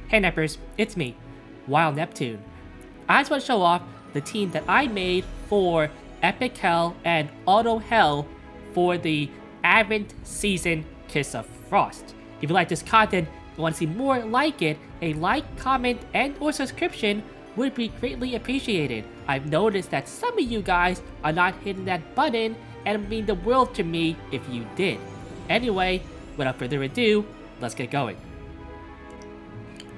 Hey Neppers, it's me, Wild Neptune. I just want to show off the team that I made for Epic Hell and Auto Hell for the Advent Season Kiss of Frost. If you like this content and want to see more like it, a like, comment, and or subscription would be greatly appreciated. I've noticed that some of you guys are not hitting that button, and it would mean the world to me if you did. Anyway, without further ado, let's get going.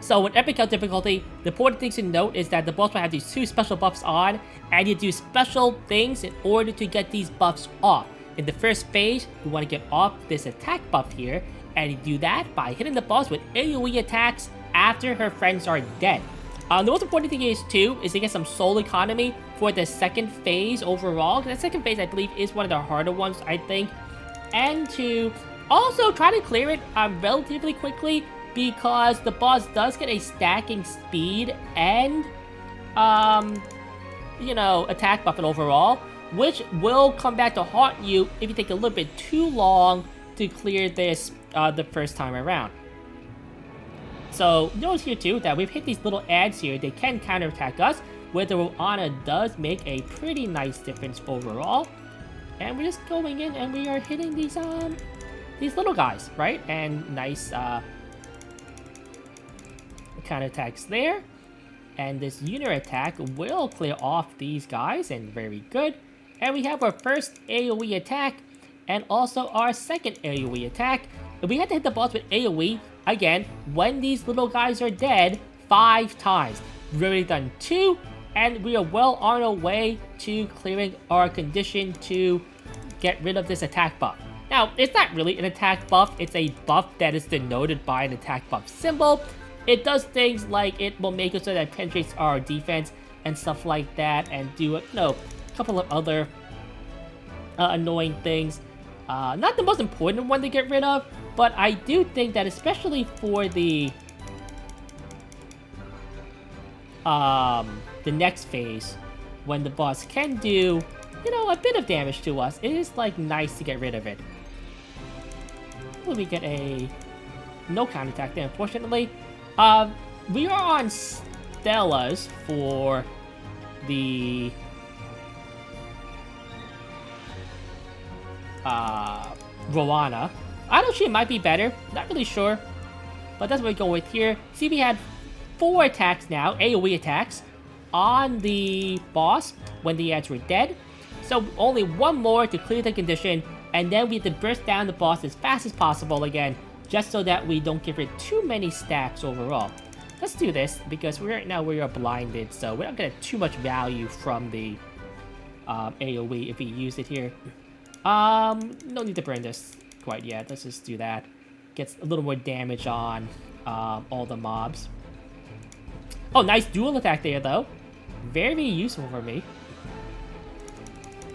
So with Epic Hell difficulty, the important things to note is that the boss will have these two special buffs on, and you do special things in order to get these buffs off. In the first phase, you want to get off this attack buff here, and you do that by hitting the boss with AoE attacks after her friends are dead. The most important thing is too, is to get some soul economy for the second phase overall. The second phase, I believe, is one of the harder ones, I think. And to also try to clear it relatively quickly, because the boss does get a stacking speed and, attack buff overall, which will come back to haunt you if you take a little bit too long to clear this the first time around. So notice here too that we've hit these little ads here. They can counterattack us, where the Roana does make a pretty nice difference overall. And we're just going in and we are hitting these little guys, right? And nice counterattacks there. And this unit attack will clear off these guys, and very good. And we have our first AoE attack and also our second AoE attack. We had to hit the boss with AoE again when these little guys are dead 5 times. We've already done 2, and we are well on our way to clearing our condition to get rid of this attack buff. Now, it's not really an attack buff, it's a buff that is denoted by an attack buff symbol. It does things like it will make it so that it penetrates our defense and stuff like that, and do a couple of other annoying things. Not the most important one to get rid of, but I do think that especially for the next phase, when the boss can do, a bit of damage to us, it is like nice to get rid of it. Will we get a no counterattack there, unfortunately. We are on Stellas for the Roana. I don't know, she might be better, not really sure, but that's what we go with here. See, we had 4 attacks now, AoE attacks, on the boss when the ads were dead. So only 1 more to clear the condition, and then we have to burst down the boss as fast as possible again, just so that we don't give it too many stacks overall. Let's do this, because right now we are blinded, so we're not going to get too much value from the AoE if we use it here. No need to burn this quite yet. Let's just do that. Gets a little more damage on all the mobs. Oh, nice dual attack there, though. Very useful for me.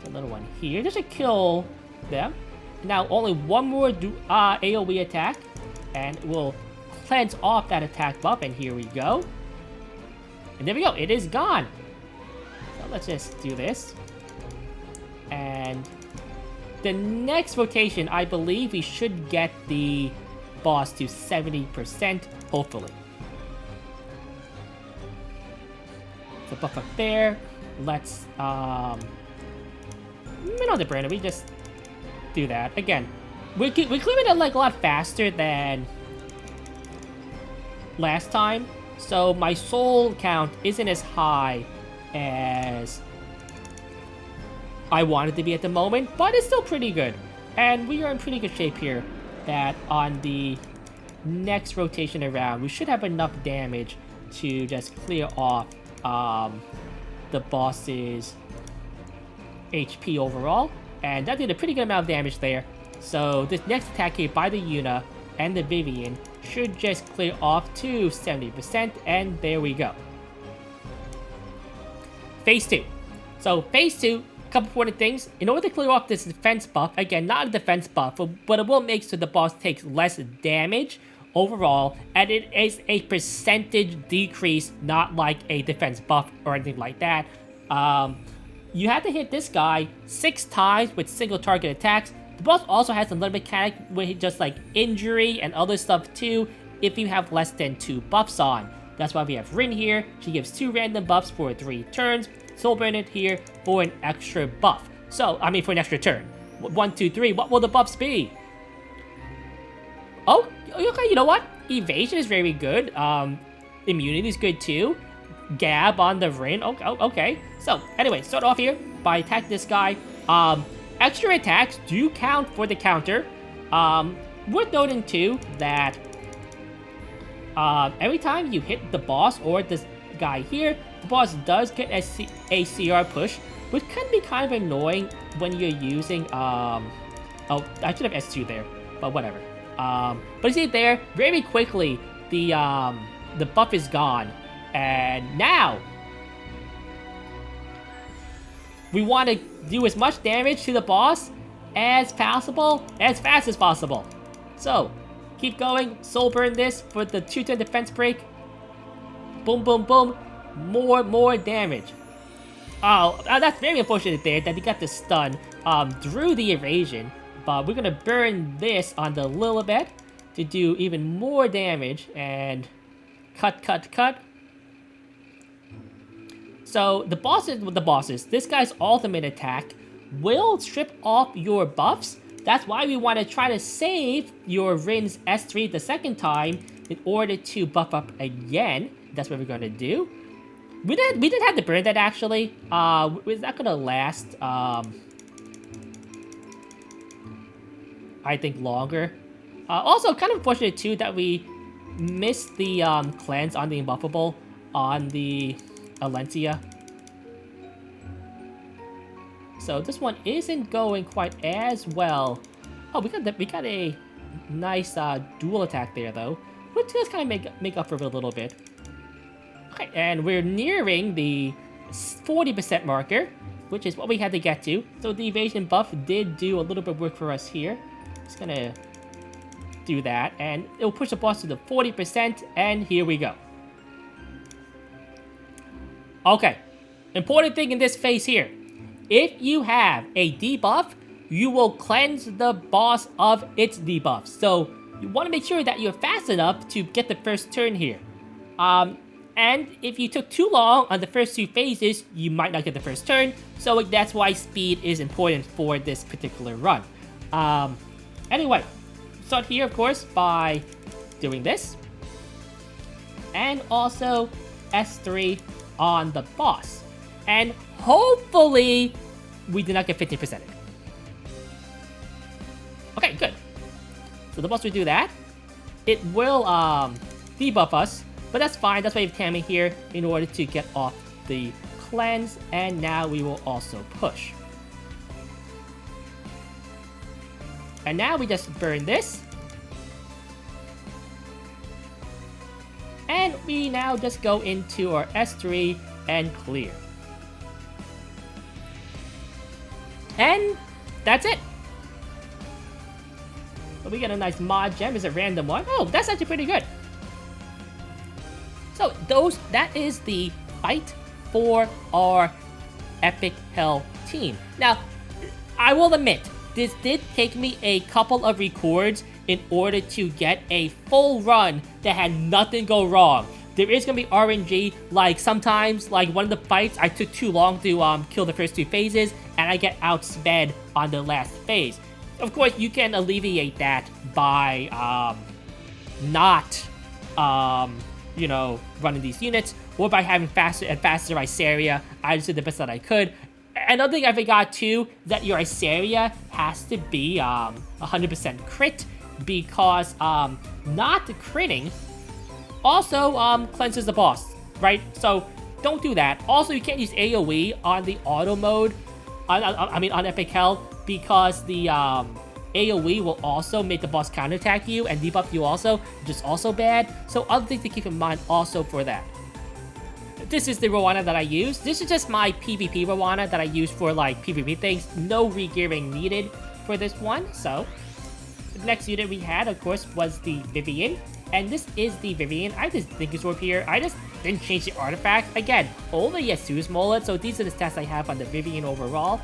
Another one here. Just to kill them. Now, only 1 more AoE attack, and we'll cleanse off that attack buff, and here we go. And there we go. It is gone. So let's just do this. And the next rotation, I believe we should get the boss to 70%, hopefully. So buff up there. Let's, we don't have to burn it, we just do that. Again, we're clearing it like a lot faster than last time, so my soul count isn't as high as I wanted to be at the moment, but it's still pretty good. And we are in pretty good shape here, that on the next rotation around, we should have enough damage to just clear off the boss's HP overall. And that did a pretty good amount of damage there. So this next attack here by the Yuna and the Vivian should just clear off to 70%, and there we go. Phase 2. So phase 2, couple important things. In order to clear off this defense buff, again, not a defense buff, but it will make so the boss takes less damage overall, and it is a percentage decrease, not like a defense buff or anything like that. You have to hit this guy 6 times with single target attacks. The boss also has another mechanic where he just like injury and other stuff too. if you have less than 2 buffs on. That's why we have Rin here. She gives 2 random buffs for 3 turns. Soul Burnett here for an extra buff. So, I mean for an extra turn. 1, 2, 3. What will the buffs be? Oh, okay, you know what? Evasion is very good. Immunity is good too. Gab on the Rin. Okay. So, anyway, start off here by attacking this guy. Extra attacks do count for the counter. Worth noting too that every time you hit the boss or this guy here, the boss does get a CR push, which can be kind of annoying when you're using, oh, I should have S2 there, but whatever. But you see there, very quickly, the buff is gone, and now we want to do as much damage to the boss as possible, as fast as possible. So, keep going, soul burn this for the 2-turn defense break. Boom, boom, boom. More damage. Oh, that's very unfortunate there that he got the stun through the evasion. But we're gonna burn this on the Lilibet to do even more damage. And cut. So the bosses, this guy's ultimate attack will strip off your buffs. That's why we want to try to save your Rin's S3 the second time in order to buff up again. That's what we're gonna do. We didn't have to burn that actually. Is that gonna last? I think longer. Also, kind of unfortunate too that we missed the cleanse on the Imbuffable on the Alencia. So this one isn't going quite as well. Oh, we got a nice dual attack there though, which does kind of make up for it a little bit. Okay, and we're nearing the 40% marker, which is what we had to get to. So the evasion buff did do a little bit of work for us here. Just gonna do that, and it'll push the boss to the 40%, and here we go. Okay, important thing in this phase here. If you have a debuff, you will cleanse the boss of its debuff. So you want to make sure that you're fast enough to get the first turn here. And if you took too long on the first 2 phases, you might not get the first turn. So that's why speed is important for this particular run. Anyway, start here, of course, by doing this. And also S3 on the boss. And hopefully, we did not get 50%. Okay, good. So the boss will do that. It will debuff us, but that's fine. That's why we have Tammy here in order to get off the cleanse. And now we will also push. And now we just burn this. And we now just go into our S3 and clear. And that's it. But we get a nice mod gem. Is a random one. Oh, that's actually pretty good. So that is the fight for our Epic Hell team. Now, I will admit, this did take me a couple of records in order to get a full run that had nothing go wrong. There is going to be RNG, like sometimes, like one of the fights, I took too long to kill the first 2 phases, and I get outsped on the last phase. Of course, you can alleviate that by not, you know, running these units, or by having faster Iseria. I just did the best that I could. Another thing I forgot too, that your Iseria has to be 100% crit, because not critting also cleanses the boss, right? So don't do that. Also, you can't use AoE on the auto mode, I mean on Epic Hell, because the AoE will also make the boss counterattack you and debuff you also, which is also bad. So other things to keep in mind also for that. This is the Rowana that I use. This is just my PvP Rowana that I use for like PvP things. No regearing needed for this one. So the next unit we had, of course, was the Vivian. And this is the Vivian. I just think it's Orb here. I just didn't change the artifact. Again, only Yasu's mullet. So these are the stats I have on the Vivian overall.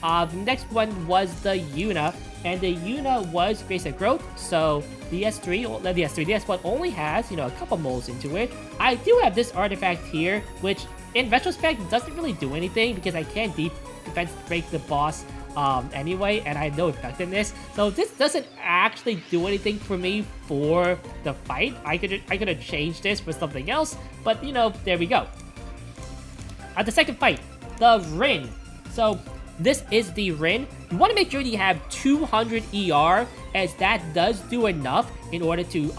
The next one was the Yuna. and the Yuna was Grace of Growth, so the the S1 only has, a couple molds into it. I do have this artifact here, which in retrospect doesn't really do anything because I can't defense break the boss anyway, and I have no effectiveness. So this doesn't actually do anything for me for the fight. I could have changed this for something else, but there we go. At the second fight, the Rin. So this is the Rin. You want to make sure you have 200 ER, as that does do enough in order to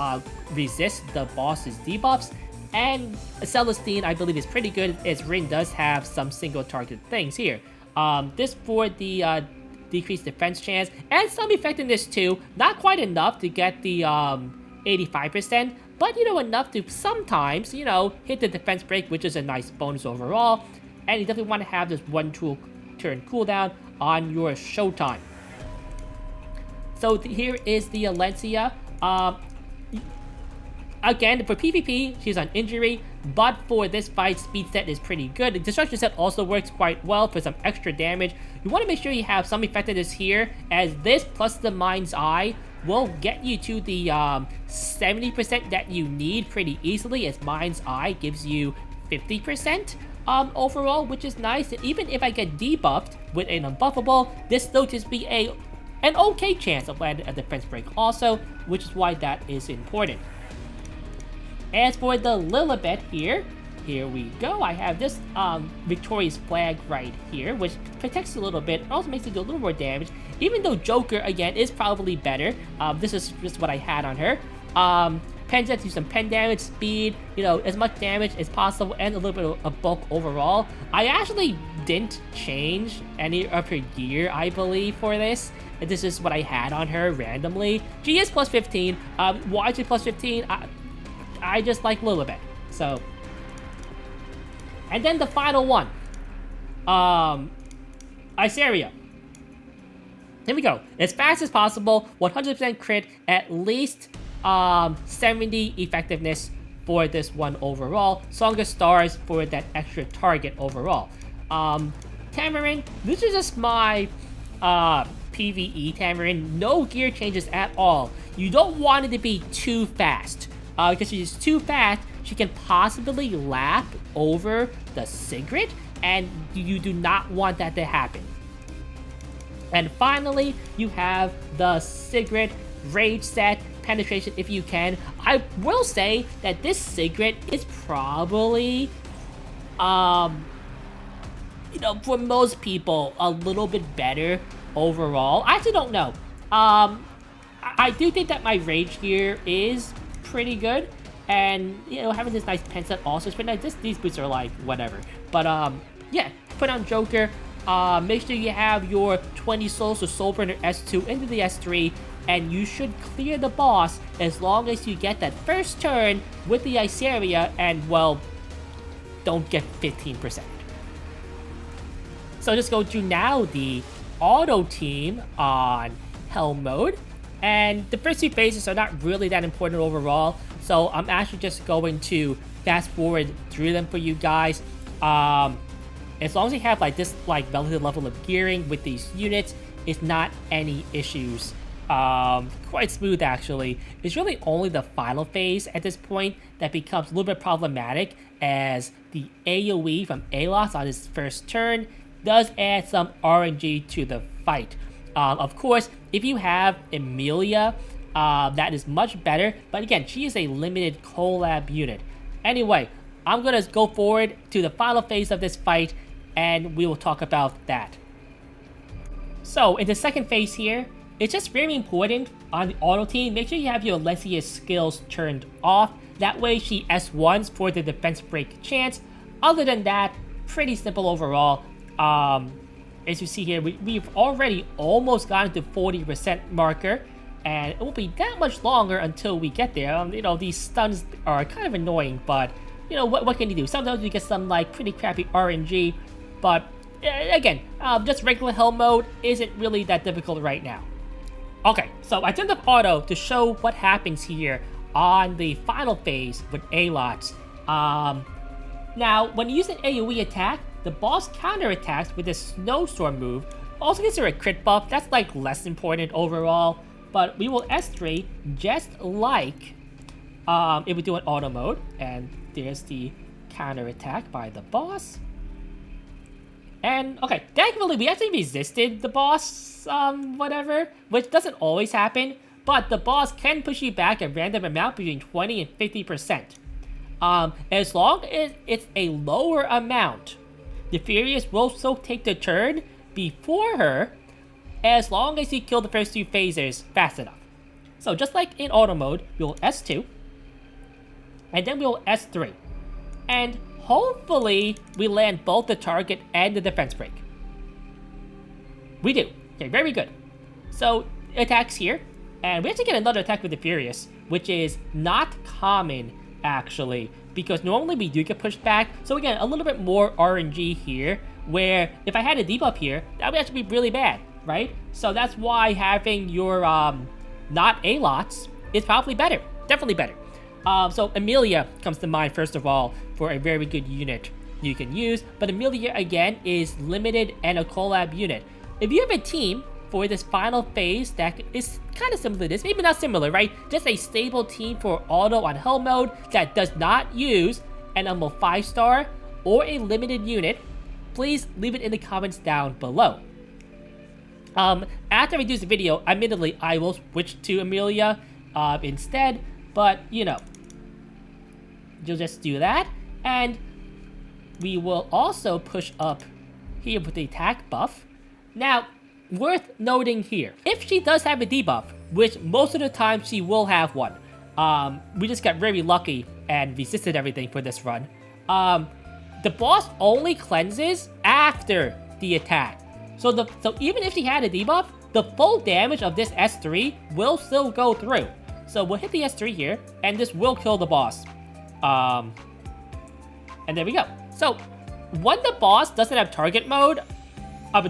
resist the boss's debuffs. And Celestine, I believe, is pretty good, as Rin does have some single target things here. This for the decreased defense chance and some effectiveness too. Not quite enough to get the 85%, but enough to sometimes hit the defense break, which is a nice bonus overall. And you definitely want to have this 1 turn cooldown on your showtime. So here is the Alencia. Again, for PvP, she's on injury, but for this fight, speed set is pretty good. The destruction set also works quite well for some extra damage. You want to make sure you have some effectiveness here, as this plus the Mind's Eye will get you to the 70% that you need pretty easily, as Mind's Eye gives you 50% overall, which is nice. And even if I get debuffed with an unbuffable, this still gives me an okay chance of landing a defense break also, which is why that is important. As for the Lilibet here we go. I have this victorious flag right here, which protects a little bit. It also makes it do a little more damage, even though Joker, again, is probably better. This is just what I had on her. Pen sets do some pen damage, speed, as much damage as possible, and a little bit of bulk overall. I actually didn't change any of her gear, I believe, for this. This is what I had on her randomly. She is plus 15. Why is she plus 15? I just like Lilibet. So, and then the final one, Iseria. Here we go. As fast as possible, 100% crit, at least 70 effectiveness for this one overall. Stronger stars for that extra target overall. Tamarin, this is just my PvE Tamarin. No gear changes at all. You don't want it to be too fast. Because she's too fast, she can possibly lap over the Sigrid, and you do not want that to happen. And finally, you have the Sigrid Rage set, penetration if you can. I will say that this Sigrid is probably, for most people, a little bit better overall. I actually don't know. I do think that my Rage gear is pretty good, and having this nice pen set also is pretty nice. These boots are like whatever, but yeah, put on Joker. Make sure you have your 20 souls or Soulburner S2 into the S3, and you should clear the boss as long as you get that first turn with the Iseria, and well, don't get 15%. So just go to now the auto team on Helm mode. And the first 2 phases are not really that important overall, so I'm actually just going to fast forward through them for you guys. As long as you have this relative level of gearing with these units, it's not any issues. Quite smooth actually. It's really only the final phase at this point that becomes a little bit problematic, as the AoE from Aloth on his first turn does add some RNG to the fight. Of course, if you have Emilia, that is much better, but again, she is a limited collab unit. Anyway, I'm going to go forward to the final phase of this fight, and we will talk about that. So, in the second phase here, it's just very important on the auto team, make sure you have your Alessia's skills turned off. That way she S1s for the defense break chance. Other than that, pretty simple overall. As you see here, we've already almost gotten to 40% marker, and it won't be that much longer until we get there. These stuns are kind of annoying, but what can you do? Sometimes you get some pretty crappy RNG, but again, just regular Helm mode isn't really that difficult right now. Okay, so I turned up auto to show what happens here on the final phase with Alots. Now, when you use an AoE attack, the boss counterattacks with this snowstorm move, also gets her a crit buff. That's like less important overall. But we will S3 just like if we do an auto mode. And there's the counter attack by the boss. And okay, thankfully we actually resisted the boss, whatever, which doesn't always happen. But the boss can push you back a random amount between 20 and 50%. As long as it's a lower amount, the Furious will still take the turn before her, as long as you kill the first 2 phasers fast enough. So just like in auto mode, we'll S2, and then we'll S3. And hopefully we land both the target and the defense break. We do. Okay, very good. So attacks here, and we actually get another attack with the Furious, which is not common actually, because normally we do get pushed back. So again, a little bit more RNG here, where if I had a debuff here, that would actually be really bad, right? So that's why having your not A-lots is probably better, definitely better. So Amelia comes to mind first of all for a very good unit you can use, but Amelia again is limited and a collab unit. If you have a team for this final phase that is kind of similar to this, maybe not similar, right? Just a stable team for auto on hell mode that does not use an almost 5-star or a limited unit, please leave it in the comments down below. After I do this video, admittedly, I will switch to Amelia instead, but you know, you'll just do that, and we will also push up here with the attack buff. Now, worth noting here, if she does have a debuff, which most of the time she will have one, we just got very lucky and resisted everything for this run. The boss only cleanses after the attack. So even if she had a debuff, the full damage of this S3 will still go through. So we'll hit the S3 here, and this will kill the boss. And there we go. So when the boss doesn't have target mode,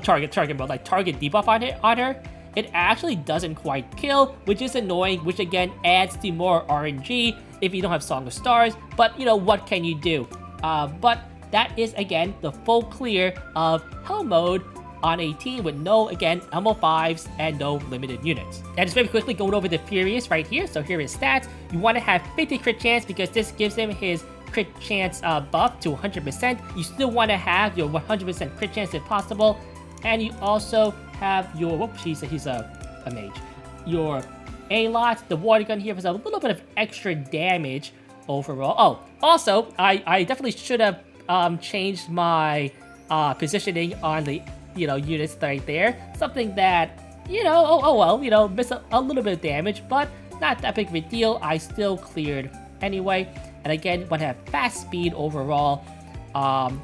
target mode, like target debuff on her, it actually doesn't quite kill, which is annoying, which again adds to more RNG if you don't have Song of Stars, but you know, what can you do? But that is again the full clear of hell mode on a team with no, again, MO5s and no limited units. And just very quickly going over the Furious right here. So here is stats. You want to have 50 crit chance because this gives him his crit chance buff to 100%. You still want to have your 100% crit chance if possible. And you also have your, whoops, he's a mage. Your A-lot, the water gun here has a little bit of extra damage overall. Oh, also, I definitely should have changed my positioning on the units right there. Something that, oh well, miss a little bit of damage, but not that big of a deal. I still cleared anyway. And again, want to have fast speed overall.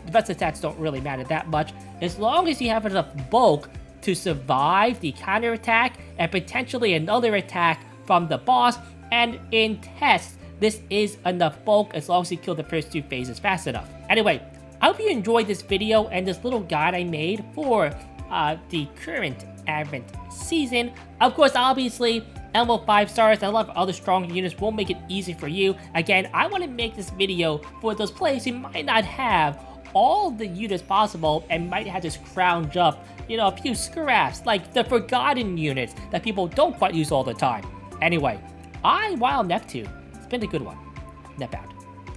Defense attacks don't really matter that much, as long as you have enough bulk to survive the counter attack and potentially another attack from the boss. And in tests, this is enough bulk as long as you kill the first 2 phases fast enough. Anyway, I hope you enjoyed this video and this little guide I made for the current Advent season. Of course, obviously, Elmo 5 stars and a lot of other strong units will make it easy for you. Again, I want to make this video for those players who might not have all the units possible and might have to scrounge up, a few scraps, like the forgotten units that people don't quite use all the time. Anyway, I'm Wild Nep 2. It's been a good one. Nep out.